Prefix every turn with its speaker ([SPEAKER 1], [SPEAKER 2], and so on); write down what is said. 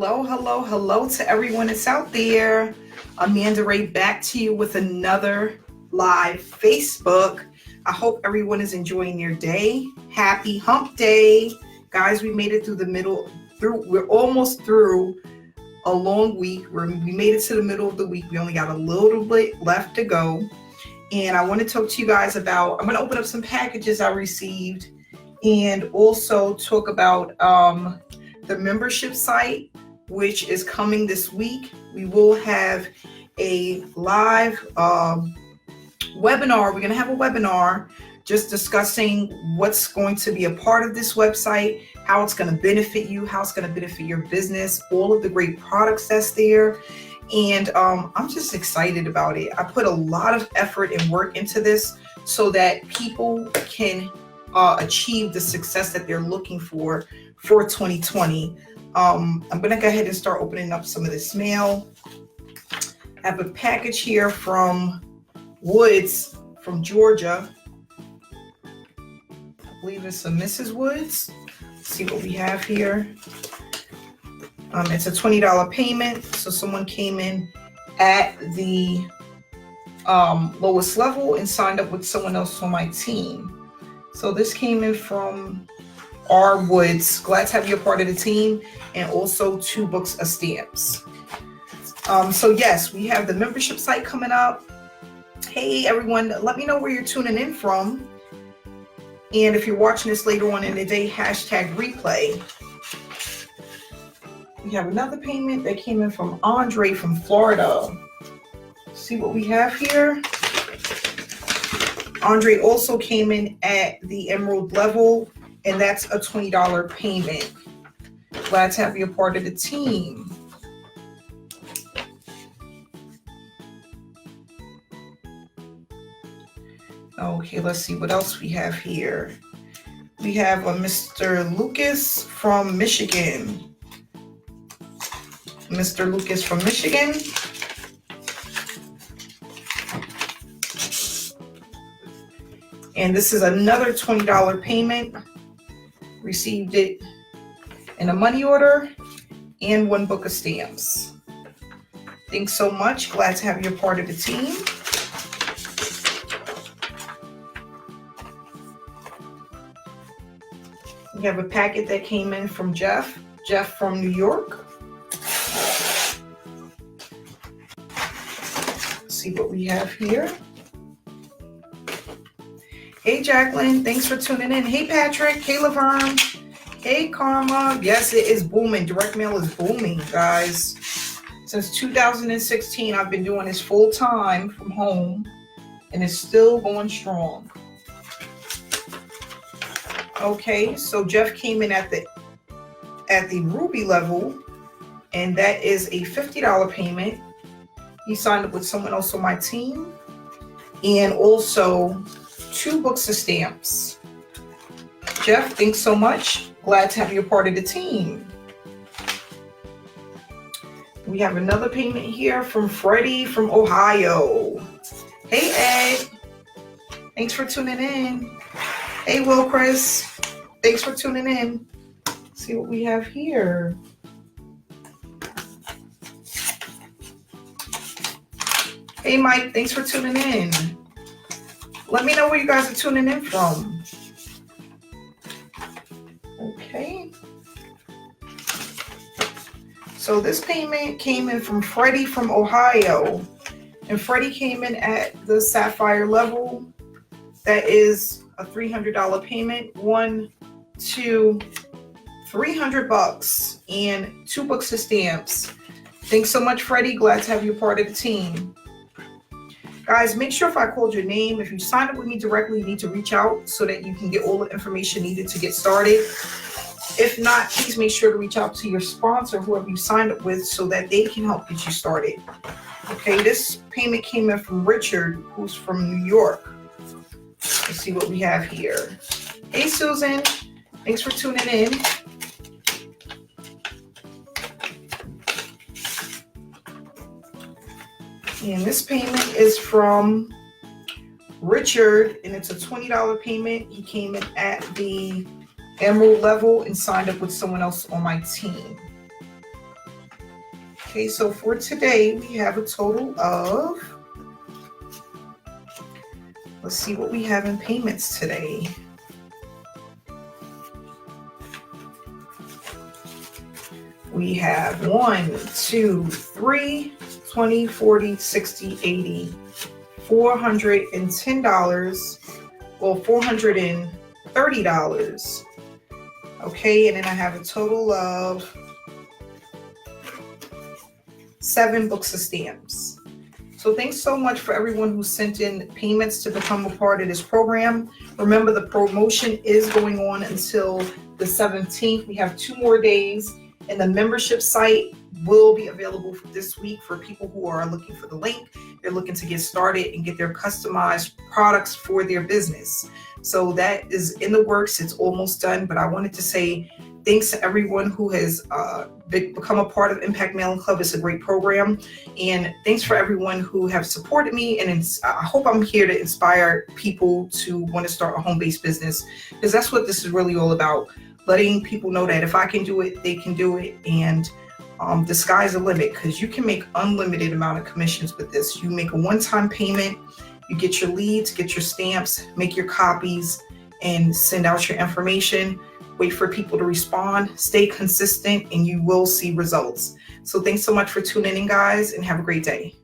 [SPEAKER 1] Hello, hello, hello to everyone that's out there. Amanda Ray back to you with another live Facebook. I hope everyone is enjoying their day. Happy hump day. Guys, we made it we're almost through a long week. We made it to the middle of the week. We only got a little bit left to go. And I want to talk to you guys about, I'm going to open up some packages I received and also talk about the membership site, which is coming this week. We will have a live webinar. We're going to have a webinar just discussing what's going to be a part of this website, how it's going to benefit you, how it's going to benefit your business, all of the great products that's there. And I'm just excited about it. I put a lot of effort and work into this so that people can achieve the success that they're looking for 2020. I'm going to go ahead and start opening up some of this mail. I have a package here from Woods from Georgia. I believe it's a Mrs. Woods. Let's see what we have here. It's a $20 payment. So someone came in at the lowest level and signed up with someone else on my team. So this came in from R. Woods. Glad to have you a part of the team, and also 2 books of stamps. So yes, we have the membership site coming up. Hey everyone, let me know where you're tuning in from. And if you're watching this later on in the day, hashtag replay. We have another payment that came in from Andre from Florida. See what we have here. Andre also came in at the Emerald level, and that's a $20 payment. Glad to have you a part of the team. Okay, let's see what else we have here. We have a Mr. Lucas from Michigan. Mr. Lucas from Michigan. And this is another $20 payment. Received it in a money order and 1 book of stamps. Thanks so much. Glad to have you a part of the team. We have a packet that came in from Jeff. Jeff from New York. Let's see what we have here. Hey Jacqueline, thanks for tuning in. Hey Patrick, hey Laverne, hey Karma. Yes, it is booming. Direct mail is booming, guys. Since 2016, I've been doing this full time from home, and it's still going strong. Okay, so Jeff came in at the Ruby level, and that is a $50 payment. He signed up with someone else on my team, and also 2 books of stamps. Jeff, thanks so much. Glad to have you a part of the team. We have another payment here from Freddie from Ohio. Hey Ed, thanks for tuning in. Hey Will Chris, thanks for tuning in. Let's see what we have here. Hey Mike, thanks for tuning in. Let me know where you guys are tuning in from. Okay. So this payment came in from Freddie from Ohio. And Freddie came in at the Sapphire level. That is a $300 payment. 1, 2, $300 and 2 books of stamps. Thanks so much, Freddie. Glad to have you a part of the team. Guys, make sure if I called your name, if you signed up with me directly, you need to reach out so that you can get all the information needed to get started. If not, please make sure to reach out to your sponsor, whoever you signed up with, so that they can help get you started. Okay, this payment came in from Richard, who's from New York. Let's see what we have here. Hey, Susan. Thanks for tuning in. And this payment is from Richard, and it's a $20 payment. He came in at the Emerald level and signed up with someone else on my team. Okay, so for today, we have a total of, let's see what we have in payments today. We have 1, 2, 3, 20, 40, 60, 80, $410, well, $430. Okay, and then I have a total of 7 books of stamps. So thanks so much for everyone who sent in payments to become a part of this program. Remember, the promotion is going on until the 17th. We have 2 more days, and the membership site will be available this week for people who are looking for the link. They're looking to get started and get their customized products for their business. So that is in the works. It's almost done, but I wanted to say thanks to everyone who has become a part of Impact Mailing Club. It's a great program. And thanks for everyone who have supported me. And I hope I'm here to inspire people to want to start a home-based business, because that's what this is really all about. Letting people know that if I can do it, they can do it. And the sky's the limit, because you can make unlimited amount of commissions with this. You make a one-time payment, you get your leads, get your stamps, make your copies, and send out your information. Wait for people to respond, stay consistent, and you will see results. So thanks so much for tuning in, guys, and have a great day.